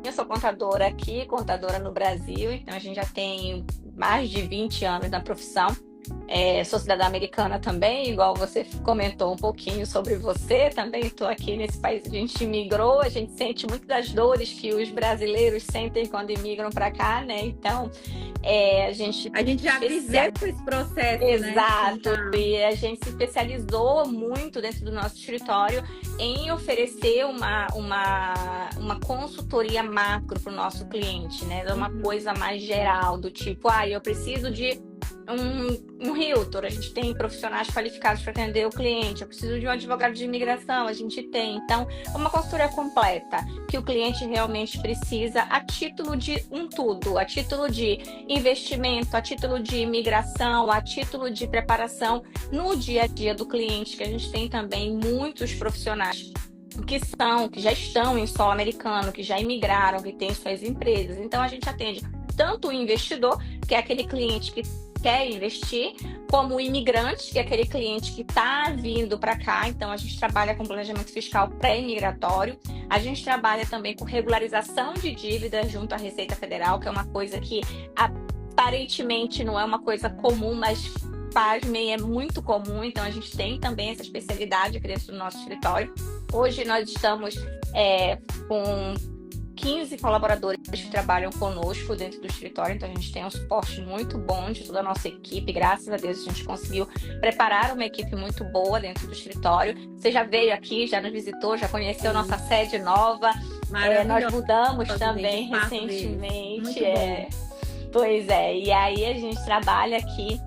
Eu sou contadora aqui, contadora no Brasil, então a gente já tem mais de 20 anos na profissão. Sou cidadã americana também, igual você comentou um pouquinho sobre você. Também estou aqui nesse país, a gente imigrou, a gente sente muito das dores que os brasileiros sentem quando imigram para cá, né? Então, a gente A gente já viveu esse processo, né? Assim, Exato, tá. e a gente se especializou muito dentro do nosso escritório em oferecer uma consultoria macro para o nosso cliente, né? Uma Uhum. coisa mais geral, do tipo, eu preciso de um realtor, a gente tem profissionais qualificados para atender o cliente, eu preciso de um advogado de imigração, a gente tem. Então, uma consultoria completa que o cliente realmente precisa a título de um tudo, a título de investimento, a título de imigração, a título de preparação no dia a dia do cliente, que a gente tem também muitos profissionais que já estão em solo americano, que já imigraram, que têm suas empresas. Então a gente atende tanto o investidor, que é aquele cliente que quer investir, como o imigrante, que é aquele cliente que está vindo para cá. Então a gente trabalha com planejamento fiscal pré-imigratório. A gente trabalha também com regularização de dívidas junto à Receita Federal, que é uma coisa que aparentemente não é uma coisa comum, mas pasmem, é muito comum. Então a gente tem também essa especialidade aqui dentro do nosso escritório. Hoje nós estamos com 15 colaboradores que trabalham conosco dentro do escritório, então a gente tem um suporte muito bom de toda a nossa equipe. Graças a Deus a gente conseguiu preparar uma equipe muito boa dentro do escritório. Você já veio aqui, já nos visitou, já conheceu Sim. nossa sede nova. Nós Maravilhoso mudamos de também espaço deles. recentemente. Muito bom. Pois é, e aí a gente trabalha aqui.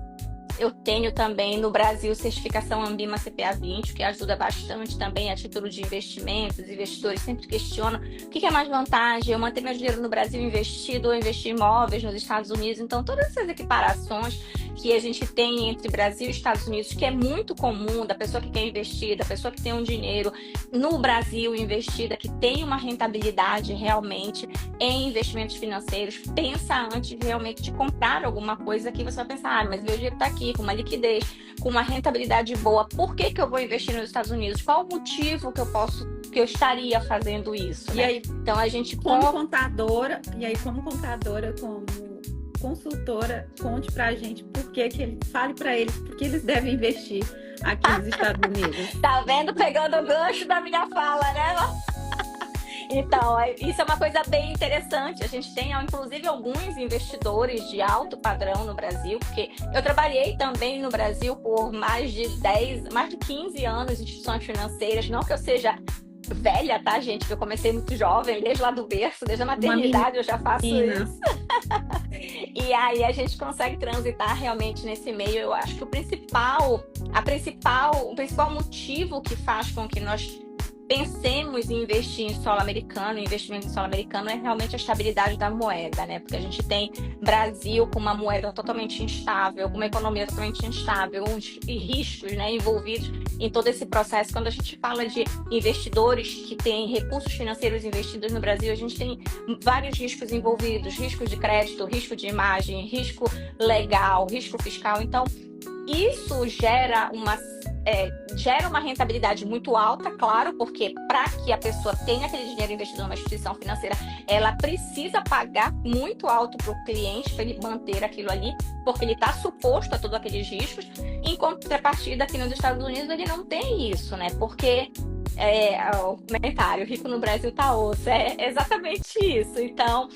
Eu tenho também no Brasil certificação Ambima CPA 20, que ajuda bastante também a título de investimentos. Os investidores sempre questionam o que é mais vantagem, eu manter meu dinheiro no Brasil investido ou investir em imóveis nos Estados Unidos. Então, todas essas equiparações que a gente tem entre Brasil e Estados Unidos, que é muito comum da pessoa que quer investir, da pessoa que tem um dinheiro no Brasil investida, que tem uma rentabilidade realmente em investimentos financeiros, pensa antes realmente de comprar alguma coisa que você vai pensar, mas meu dinheiro está aqui, com uma liquidez, com uma rentabilidade boa, por que eu vou investir nos Estados Unidos? Qual o motivo que eu estaria fazendo isso, E né? aí, Então a gente como contadora, como consultora, conte pra gente fale pra eles por que eles devem investir aqui nos Estados Unidos. tá vendo? Pegando o gancho da minha fala, né? Então, isso é uma coisa bem interessante. A gente tem, inclusive, alguns investidores de alto padrão no Brasil, porque eu trabalhei também no Brasil por mais de 15 anos em instituições financeiras. Não que eu seja velha, tá, gente? Que eu comecei muito jovem, desde lá do berço, desde a Uma maternidade eu já faço menina. isso. E aí a gente consegue transitar realmente nesse meio. Eu acho que o principal motivo que faz com que nós pensemos em investir em solo americano, investimento em solo americano, é realmente a estabilidade da moeda, né? Porque a gente tem Brasil com uma moeda totalmente instável, com uma economia totalmente instável, e riscos, né, envolvidos em todo esse processo. Quando a gente fala de investidores que têm recursos financeiros investidos no Brasil, a gente tem vários riscos envolvidos: risco de crédito, risco de imagem, risco legal, risco fiscal. Então, isso gera uma rentabilidade muito alta, claro, porque para que a pessoa tenha aquele dinheiro investido numa instituição financeira, ela precisa pagar muito alto para o cliente, para ele manter aquilo ali, porque ele está suposto a todos aqueles riscos. Em contrapartida, aqui nos Estados Unidos, ele não tem isso, né? Porque o comentário, rico no Brasil tá osso, é exatamente isso. Então,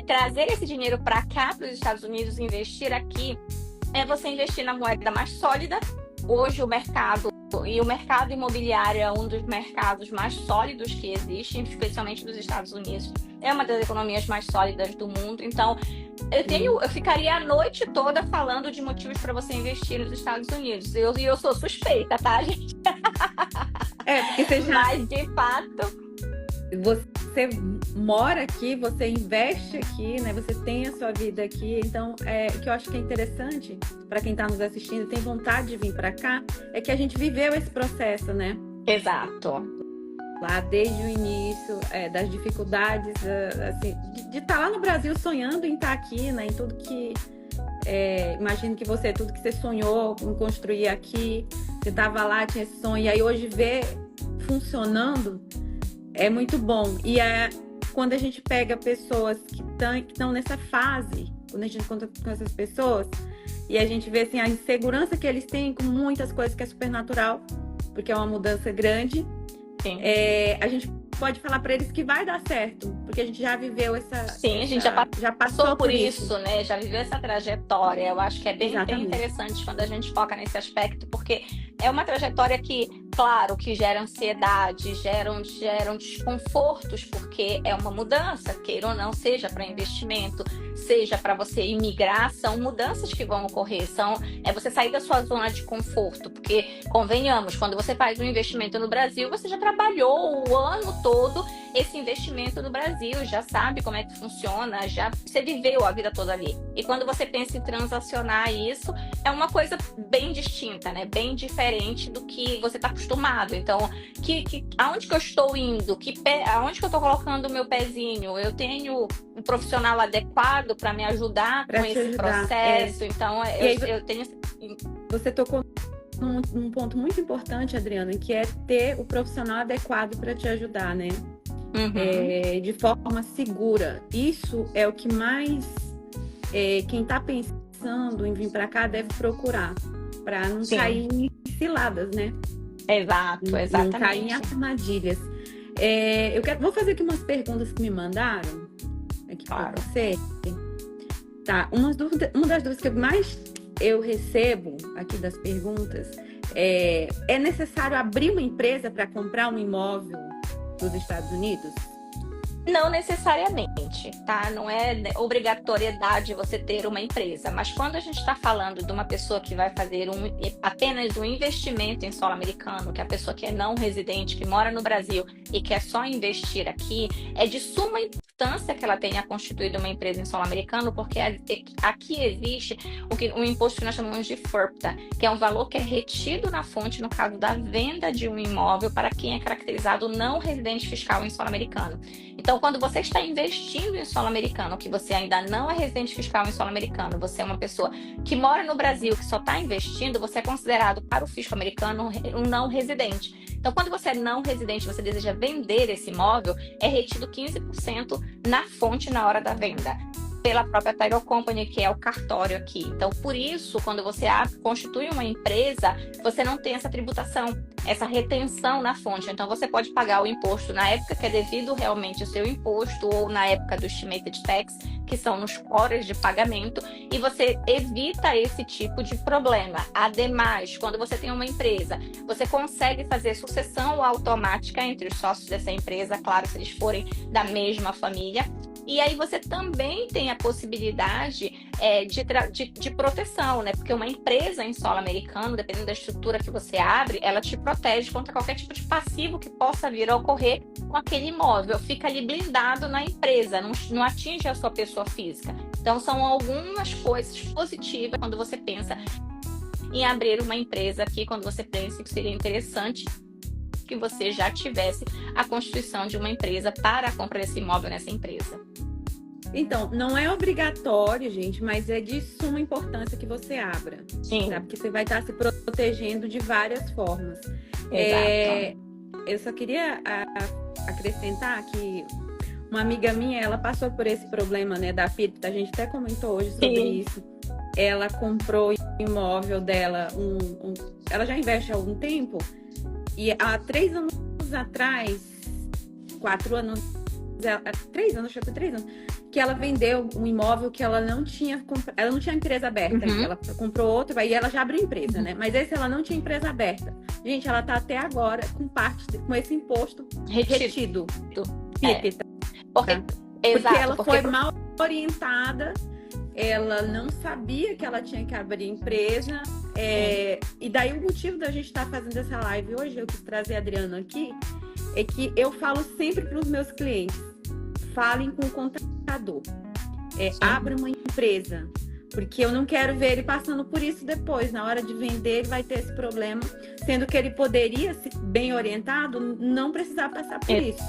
trazer esse dinheiro para cá, para os Estados Unidos, investir aqui, é você investir na moeda mais sólida. Hoje o mercado imobiliário é um dos mercados mais sólidos que existem, especialmente dos Estados Unidos. É uma das economias mais sólidas do mundo. Então, eu ficaria a noite toda falando de motivos para você investir nos Estados Unidos. E eu sou suspeita, tá, gente? Porque Mas, de fato, você mora aqui, você investe aqui, né? Você tem a sua vida aqui. Então, o que eu acho que é interessante para quem está nos assistindo, tem vontade de vir para cá, é que a gente viveu esse processo, né? exato. Lá desde o início, das dificuldades, assim, de estar lá no Brasil sonhando em estar aqui, né? Em tudo que imagino que tudo que você sonhou em construir aqui, você estava lá, tinha esse sonho, e aí hoje ver funcionando é muito bom. E quando a gente pega pessoas que estão nessa fase, quando a gente encontra com essas pessoas, e a gente vê assim, a insegurança que eles têm com muitas coisas que é super natural, porque é uma mudança grande, a gente pode falar para eles que vai dar certo, porque a gente já viveu Sim, a gente já passou por isso, né? Já viveu essa trajetória. Eu acho que é bem Exatamente. interessante quando a gente foca nesse aspecto, porque é uma trajetória que, claro, que gera ansiedade, geram desconfortos, porque é uma mudança, queira ou não, seja para investimento, seja para você imigrar, são mudanças que vão ocorrer, é você sair da sua zona de conforto, porque, convenhamos, quando você faz um investimento no Brasil, você já trabalhou o ano todo esse investimento no Brasil, já sabe como é que funciona, você viveu a vida toda ali. E quando você pensa em transacionar isso, é uma coisa bem distinta, né? Bem diferente do que você está acostumado. Então, aonde que eu estou indo? Aonde que eu estou colocando o meu pezinho? Eu tenho um profissional adequado para me ajudar com esse processo. Então, eu tenho... Você tocou num ponto muito importante, Adriana, que é ter o profissional adequado para te ajudar, né? De forma segura. Isso é o que mais quem está pensando em vir para cá deve procurar, para não cair em ciladas, né? Exato, exatamente. Não cair em armadilhas. Vou fazer aqui umas perguntas que me mandaram aqui para você. Tá, uma das dúvidas que mais eu recebo aqui das perguntas é necessário abrir uma empresa para comprar um imóvel nos Estados Unidos? Não necessariamente, tá? Não é obrigatoriedade você ter uma empresa, mas quando a gente está falando de uma pessoa que vai fazer apenas um investimento em solo americano, que é a pessoa que é não residente, que mora no Brasil e quer só investir aqui, é de suma importância que ela tenha constituído uma empresa em solo americano, porque aqui existe um imposto que nós chamamos de FIRPTA, que é um valor que é retido na fonte no caso da venda de um imóvel para quem é caracterizado não residente fiscal em solo americano. Então, quando você está investindo em solo americano, que você ainda não é residente fiscal em solo americano, você é uma pessoa que mora no Brasil, que só está investindo, você é considerado para o fisco americano um não residente. Então, quando você é não residente, você deseja vender esse imóvel, é retido 15% na fonte na hora da venda, pela própria Title Company, que é o cartório aqui. Então, por isso, quando você constitui uma empresa, você não tem essa tributação, essa retenção na fonte. Então, você pode pagar o imposto na época que é devido realmente o seu imposto ou na época do estimated tax, que são nos cores de pagamento, e você evita esse tipo de problema. Ademais, quando você tem uma empresa, você consegue fazer sucessão automática entre os sócios dessa empresa, claro, se eles forem da mesma família. E aí você também tem a possibilidade de proteção, né? Porque uma empresa em solo americano, dependendo da estrutura que você abre, ela te protege contra qualquer tipo de passivo que possa vir a ocorrer com aquele imóvel. Fica ali blindado na empresa, não atinge a sua pessoa física. Então, são algumas coisas positivas quando você pensa em abrir uma empresa aqui, quando você pensa que seria interessante que você já tivesse a constituição de uma empresa para a compra desse imóvel nessa empresa. Então, não é obrigatório, gente, mas é de suma importância que você abra. Sim. Tá? Porque você vai estar se protegendo de várias formas. Exato. Eu só queria acrescentar que uma amiga minha, ela passou por esse problema, né, da FIRPTA. A gente até comentou hoje sobre isso. Ela comprou o imóvel dela, ela já investe há algum tempo, e há 3 anos atrás, 4 anos, 3 anos, acho que foi 3 anos, que ela vendeu um imóvel que ela não tinha empresa aberta. Ela comprou outro, aí ela já abriu empresa, né? Mas esse ela não tinha empresa aberta. Gente, ela tá até agora com esse imposto retido. Porque ela foi mal orientada, ela não sabia que ela tinha que abrir empresa. E daí o motivo da gente estar fazendo essa live hoje, eu quis trazer a Adriana aqui, é que eu falo sempre para os meus clientes: falem com o contador, abra uma empresa, porque eu não quero ver ele passando por isso depois. Na hora de vender, ele vai ter esse problema, sendo que ele poderia, bem orientado, não precisar passar por isso.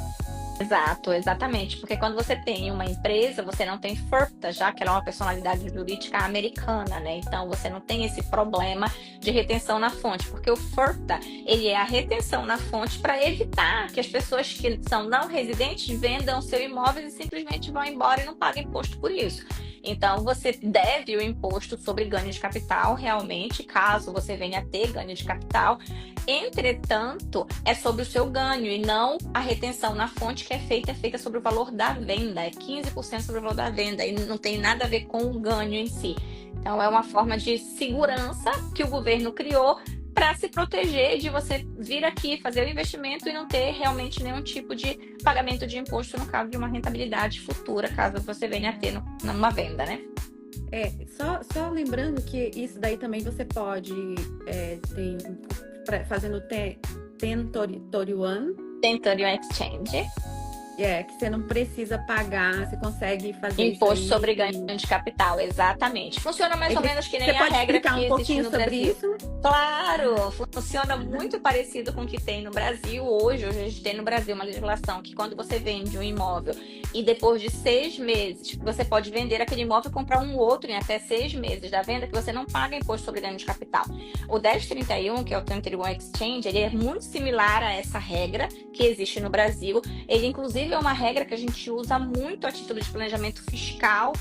Exato, exatamente. Porque quando você tem uma empresa, você não tem FIRPTA, já que ela é uma personalidade jurídica americana, né? Então você não tem esse problema de retenção na fonte, porque o FIRPTA, ele é a retenção na fonte para evitar que as pessoas que são não residentes vendam seu imóvel e simplesmente vão embora e não pagam imposto por isso. Então, você deve o imposto sobre ganho de capital, realmente, caso você venha a ter ganho de capital. Entretanto, é sobre o seu ganho e não a retenção na fonte que é feita sobre o valor da venda. É 15% sobre o valor da venda e não tem nada a ver com o ganho em si. Então, é uma forma de segurança que o governo criou para se proteger de você vir aqui fazer o investimento e não ter realmente nenhum tipo de pagamento de imposto no caso de uma rentabilidade futura, caso você venha a ter numa venda, né? Só lembrando que isso daí também você pode fazendo 1031. 1031 exchange. Que você não precisa pagar, você consegue fazer imposto isso aí, sobre ganho de capital, exatamente. Funciona mais ou menos que nem você a pode regra explicar que um existe pouquinho no sobre Brasil. isso? Claro, funciona muito parecido com o que tem no Brasil. Hoje a gente tem no Brasil uma legislação que quando você vende um imóvel e depois de 6 meses, você pode vender aquele imóvel e comprar um outro em até 6 meses da venda, que você não paga imposto sobre ganho de capital. O 1031, que é o 1031 Exchange, ele é muito similar a essa regra que existe no Brasil. Ele, inclusive, é uma regra que a gente usa muito a título de planejamento fiscal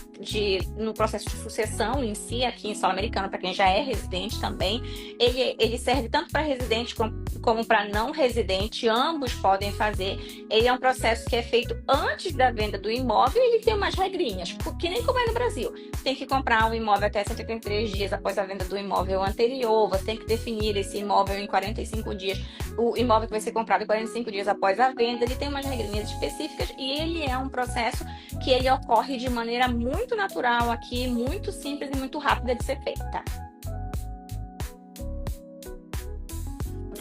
no processo de sucessão em si, aqui em solo americano, para quem já é residente também. Ele serve tanto para residente como para não residente, ambos podem fazer. Ele é um processo que é feito antes da venda do imóvel e ele tem umas regrinhas, que nem como é no Brasil. Você tem que comprar um imóvel até 183 dias após a venda do imóvel anterior, você tem que definir esse imóvel em 45 dias, o imóvel que vai ser comprado em 45 dias após a venda. Ele tem umas regrinhas específicas e ele é um processo que ele ocorre de maneira muito natural aqui, muito simples e muito rápida de ser feita.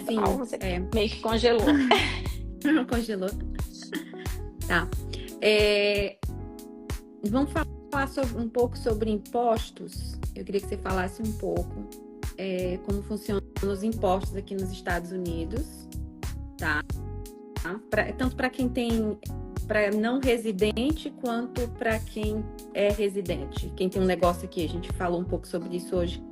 Sim, você meio que congelou. Congelou. Tá. Vamos falar um pouco sobre impostos. Eu queria que você falasse um pouco como funcionam os impostos aqui nos Estados Unidos, tá? Tanto para quem tem, para não residente, quanto para quem é residente. Quem tem um negócio aqui, a gente falou um pouco sobre isso hoje.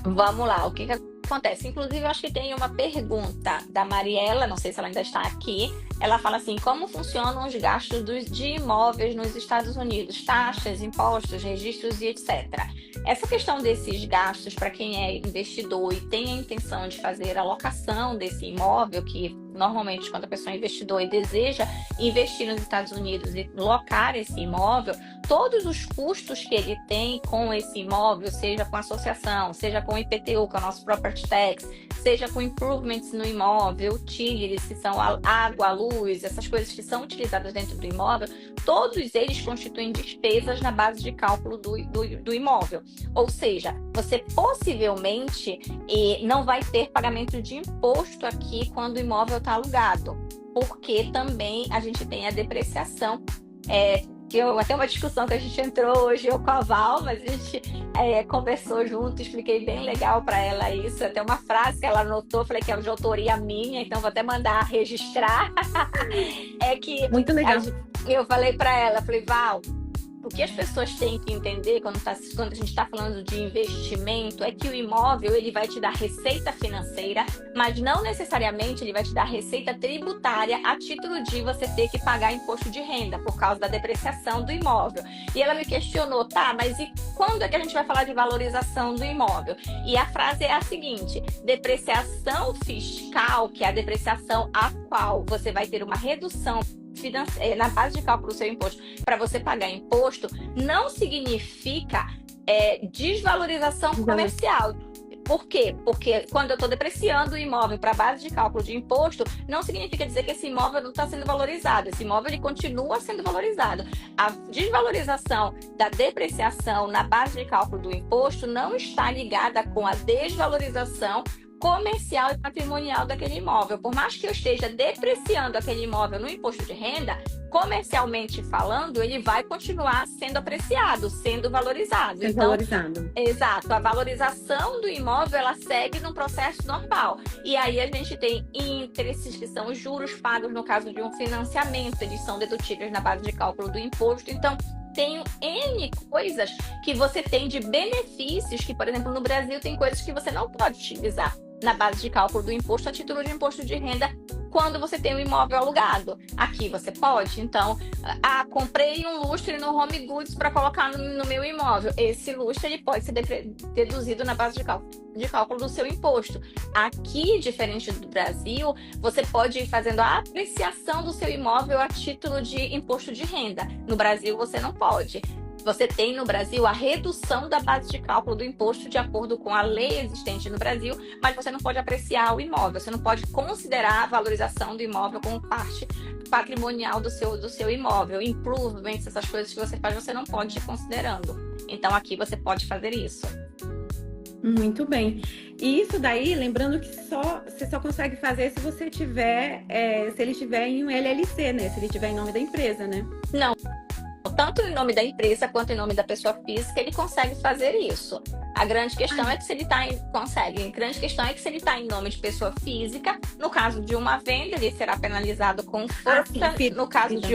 Vamos lá, o que acontece? Inclusive, eu acho que tem uma pergunta da Mariela, não sei se ela ainda está aqui. Ela fala assim: como funcionam os gastos de imóveis nos Estados Unidos? Taxas, impostos, registros e etc. Essa questão desses gastos, para quem é investidor e tem a intenção de fazer a locação desse imóvel, que normalmente quando a pessoa é investidor e deseja investir nos Estados Unidos e locar esse imóvel, todos os custos que ele tem com esse imóvel, seja com associação, seja com IPTU, que é o nosso property tax, seja com improvements no imóvel, utilities, que são a água, a luz, essas coisas que são utilizadas dentro do imóvel, todos eles constituem despesas na base de cálculo do imóvel. Ou seja, você possivelmente não vai ter pagamento de imposto aqui quando o imóvel está alugado, porque também a gente tem a depreciação, que até uma discussão que a gente entrou hoje eu com a Val, mas a gente conversou junto, expliquei bem legal para ela isso, até uma frase que ela anotou, falei que é de autoria minha, então vou até mandar registrar. Muito legal. Eu falei para ela, falei: Val, o que as pessoas têm que entender quando a gente está falando de investimento é que o imóvel ele vai te dar receita financeira, mas não necessariamente ele vai te dar receita tributária a título de você ter que pagar imposto de renda por causa da depreciação do imóvel. E ela me questionou: tá, mas e quando é que a gente vai falar de valorização do imóvel? E a frase é a seguinte: depreciação fiscal, que é a depreciação a qual você vai ter uma redução na base de cálculo do seu imposto para você pagar imposto, não significa desvalorização comercial. Por quê? Porque quando eu estou depreciando o imóvel para a base de cálculo de imposto, não significa dizer que esse imóvel não está sendo valorizado. Esse imóvel ele continua sendo valorizado. A desvalorização da depreciação na base de cálculo do imposto não está ligada com a desvalorização comercial e patrimonial daquele imóvel. Por mais que eu esteja depreciando aquele imóvel no imposto de renda, comercialmente falando, ele vai continuar sendo apreciado, sendo valorizado. Sendo Então, valorizado. exato, a valorização do imóvel, ela segue num processo normal. E aí a gente tem interesses, que são os juros pagos no caso de um financiamento, eles são dedutíveis na base de cálculo do imposto. Então, tem N coisas que você tem de benefícios, que, por exemplo, no Brasil tem coisas que você não pode utilizar na base de cálculo do imposto a título de imposto de renda quando você tem um imóvel alugado. Aqui você pode. Então, comprei um lustre no Home Goods para colocar no meu imóvel. Esse lustre ele pode ser deduzido na base de cálculo do seu imposto. Aqui, diferente do Brasil, você pode ir fazendo a apreciação do seu imóvel a título de imposto de renda. No Brasil, você não pode. Você tem no Brasil a redução da base de cálculo do imposto de acordo com a lei existente no Brasil, mas você não pode apreciar o imóvel, você não pode considerar a valorização do imóvel como parte patrimonial do seu imóvel. Improvements, essas coisas que você faz, você não pode ir considerando. Então aqui você pode fazer isso. Muito bem. E isso daí, lembrando que você só consegue fazer se você tiver, se ele tiver em um LLC, né? Se ele tiver em nome da empresa, né? Não. Tanto em nome da empresa quanto em nome da pessoa física, ele consegue fazer isso. A grande questão é que se ele consegue. A grande questão é que se ele está em nome de pessoa física, no caso de uma venda, ele será penalizado com força. No caso de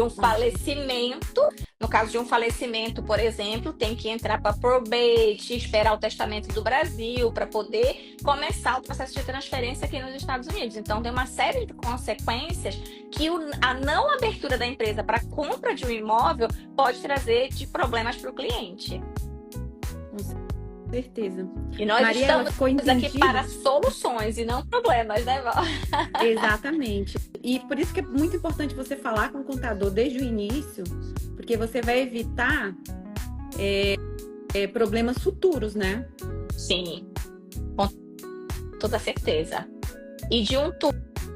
um falecimento, por exemplo, tem que entrar para probate, esperar o testamento do Brasil para poder começar o processo de transferência aqui nos Estados Unidos. Então, tem uma série de consequências que a não abertura da empresa para compra de um imóvel pode trazer de problemas para o cliente. Com certeza. E nós estamos aqui para soluções e não problemas, né, Val? Exatamente. E por isso que é muito importante você falar com o contador desde o início, porque você vai evitar problemas futuros, né? Sim, com toda certeza. E de um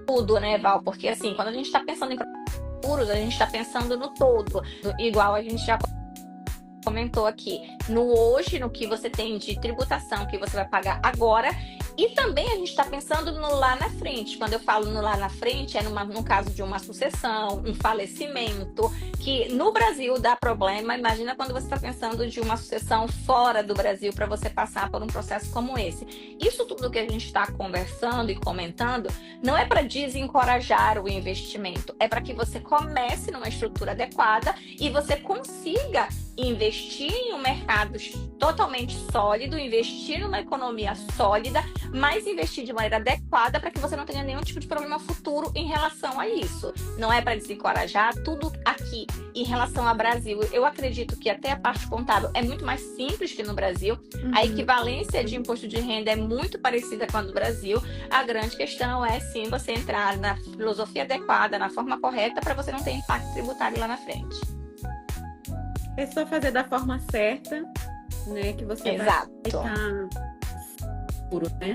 tudo, né, Val? Porque assim, quando a gente está pensando em futuros, a gente está pensando no todo. Igual a gente já comentou aqui, no hoje, no que você tem de tributação que você vai pagar agora, e também a gente está pensando no lá na frente. Quando eu falo no lá na frente, é no caso de uma sucessão, um falecimento, que no Brasil dá problema. Imagina quando você está pensando de uma sucessão fora do Brasil para você passar por um processo como esse. Isso tudo que a gente está conversando e comentando não é para desencorajar o investimento, é para que você comece numa estrutura adequada e você consiga investir em um mercado totalmente sólido, investir numa economia sólida, mas investir de maneira adequada para que você não tenha nenhum tipo de problema futuro em relação a isso. Não é para desencorajar tudo aqui. Em relação ao Brasil, eu acredito que até a parte contábil é muito mais simples que no Brasil. A equivalência de imposto de renda é muito parecida com a do Brasil. A grande questão é sim você entrar na filosofia adequada, na forma correta, para você não ter impacto tributário lá na frente. É só fazer da forma certa, né? Que você Exato. vai estar seguro, né?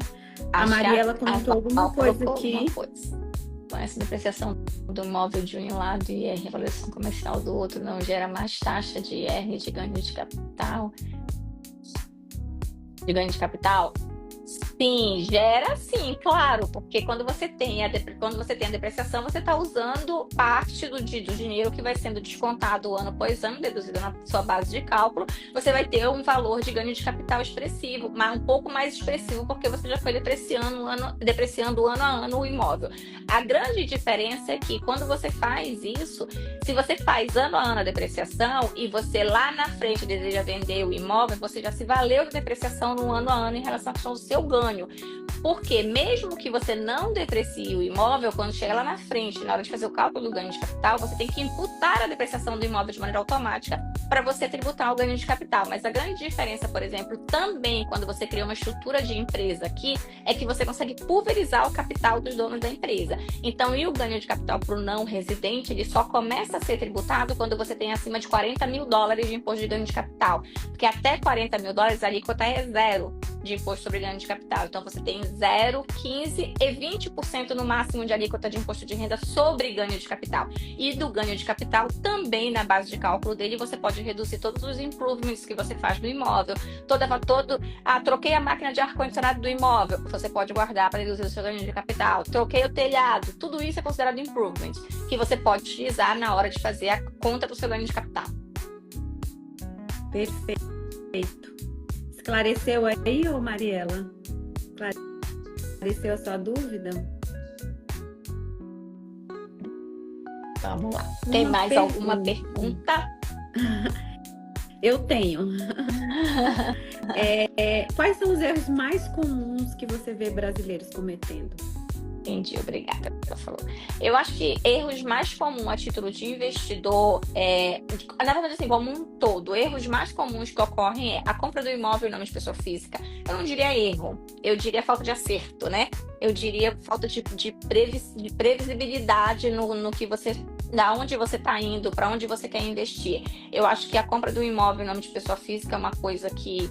A Mariela comentou alguma coisa aqui. Com essa depreciação do imóvel de um lado e a revalorização comercial do outro não gera mais taxa de IR de ganho de capital? De ganho de capital? Sim, gera sim, claro, porque quando você tem a depreciação, você está usando parte do dinheiro que vai sendo descontado ano após ano, deduzido na sua base de cálculo, você vai ter um valor de ganho de capital expressivo, mas um pouco mais expressivo, porque você já foi depreciando ano a ano o imóvel. A grande diferença é que quando você faz isso, se você faz ano a ano a depreciação e você lá na frente deseja vender o imóvel, você já se valeu de depreciação no ano a ano em relação à questão do seu ganho. Porque mesmo que você não deprecie o imóvel, quando chega lá na frente, na hora de fazer o cálculo do ganho de capital, você tem que imputar a depreciação do imóvel de maneira automática para você tributar o ganho de capital. Mas a grande diferença, por exemplo, também quando você cria uma estrutura de empresa aqui, é que você consegue pulverizar o capital dos donos da empresa. Então, e o ganho de capital para o não residente, ele só começa a ser tributado quando você tem acima de $40 mil de imposto de ganho de capital. Porque até $40 mil a alíquota é zero de imposto sobre ganho de capital. Então, você tem 0, 15% e 20% no máximo de alíquota de imposto de renda sobre ganho de capital. E do ganho de capital, também na base de cálculo dele, você pode pode reduzir todos os improvements que você faz no imóvel. Troquei a máquina de ar-condicionado do imóvel, você pode guardar para reduzir o seu ganho de capital. Troquei o telhado, tudo isso é considerado improvement, que você pode utilizar na hora de fazer a conta do seu ganho de capital. Perfeito. Esclareceu aí, ô Mariela? Esclareceu a sua dúvida? Vamos lá. Tem mais alguma pergunta? Eu tenho. Quais são os erros mais comuns que você vê brasileiros cometendo? Entendi, obrigada pela falou. Eu acho que erros mais comuns a título de investidor, na verdade, assim, como um todo, erros mais comuns que ocorrem é a compra do imóvel em nome de pessoa física. Eu não diria erro, eu diria falta de acerto, né? Eu diria falta de previsibilidade no que você, da onde você está indo, para onde você quer investir. Eu acho que a compra do imóvel em nome de pessoa física é uma coisa que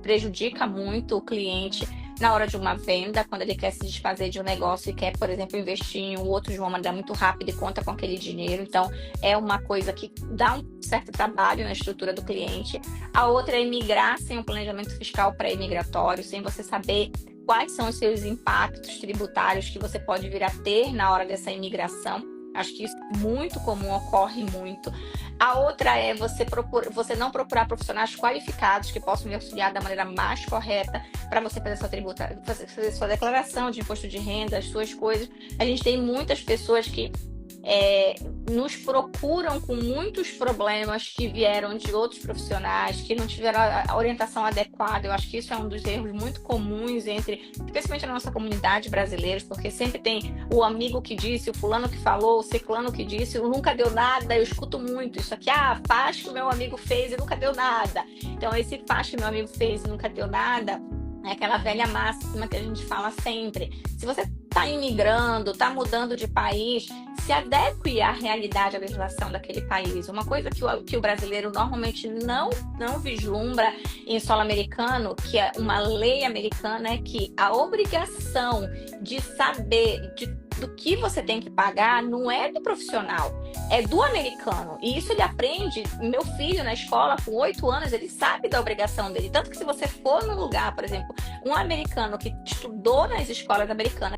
prejudica muito o cliente na hora de uma venda, quando ele quer se desfazer de um negócio e quer, por exemplo, investir em um outro de uma maneira muito rápida e conta com aquele dinheiro. Então, é uma coisa que dá um certo trabalho na estrutura do cliente. A outra é imigrar sem um planejamento fiscal pré-imigratório, sem você saber quais são os seus impactos tributários que você pode vir a ter na hora dessa imigração. Acho que isso é muito comum, ocorre muito. A outra é você não procurar profissionais qualificados que possam lhe auxiliar da maneira mais correta para você fazer fazer sua declaração de imposto de renda, as suas coisas. A gente tem muitas pessoas que nos procuram com muitos problemas que vieram de outros profissionais, que não tiveram a orientação adequada. Eu acho que isso é um dos erros muito comuns especialmente na nossa comunidade brasileira, porque sempre tem o amigo que disse, o fulano que falou, o ciclano que disse, nunca deu nada. Eu escuto muito isso aqui, faz que o meu amigo fez e nunca deu nada. Então, esse faz que meu amigo fez e nunca deu nada é aquela velha máxima que a gente fala sempre. Se você está imigrando, está mudando de país, se adeque à realidade, à legislação daquele país. Uma coisa que o brasileiro normalmente não vislumbra em solo americano, que é uma lei americana, é que a obrigação de saber do que você tem que pagar não é do profissional, é do americano. E isso ele aprende. Meu filho na escola, com 8 anos, ele sabe da obrigação dele. Tanto que se você for num lugar, por exemplo, um americano que estudou nas escolas americanas,